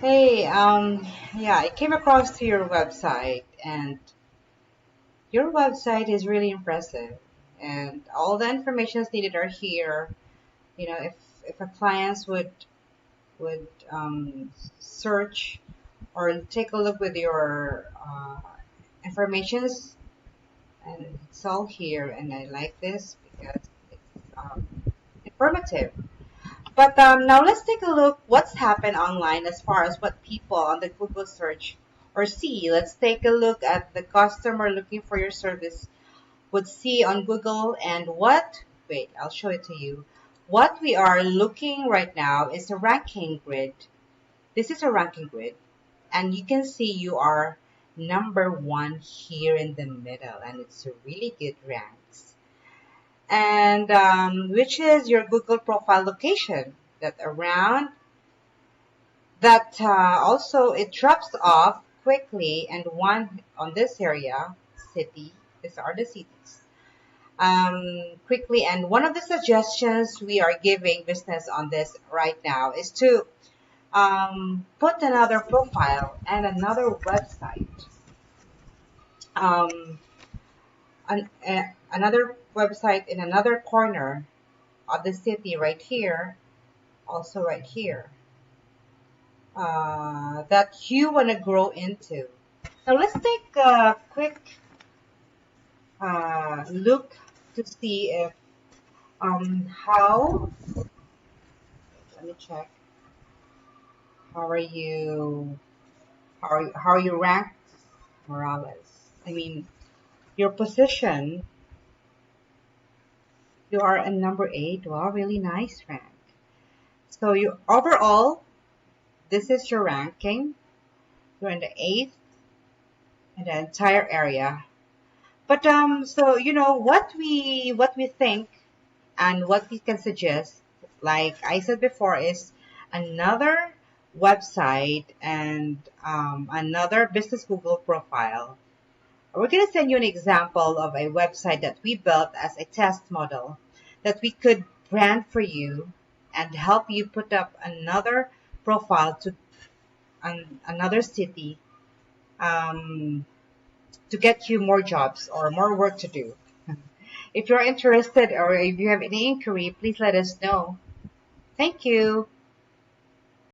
Hey, yeah, I came across to your website, and your website is really impressive, and all the informations needed are here. If a clients would search or take a look with your informations, and it's all here, and I like this because it's informative. But now let's take a look what's happened online as far as what people on the Google search or see. Let's take a look at the customer looking for your service would see on Google and wait, I'll show it to you. What we are looking right now is a ranking grid. This is a ranking grid, and you can see you are number one here in the middle, and it's a really good ranks. And which is your Google profile location that around that also it drops off quickly and one on this area city, these are the cities, quickly. And one of the suggestions we are giving business on this right now is to put another profile and another website, um, another website in another corner of the city right here, also right here, that you want to grow into. Now let's take a quick look to see if how. Let me check. How are you? How are you ranked, Morales? I mean, your position. You are a number eight. Wow, really nice rank. So you overall, this is your ranking. You're in the eighth in the entire area. But so what we think and what we can suggest, like I said before, is another website and another business Google profile. We're going to send you an example of a website that we built as a test model that we could brand for you and help you put up another profile to another city, um, to get you more jobs or more work to do. If you're interested or if you have any inquiry, please let us know. Thank you.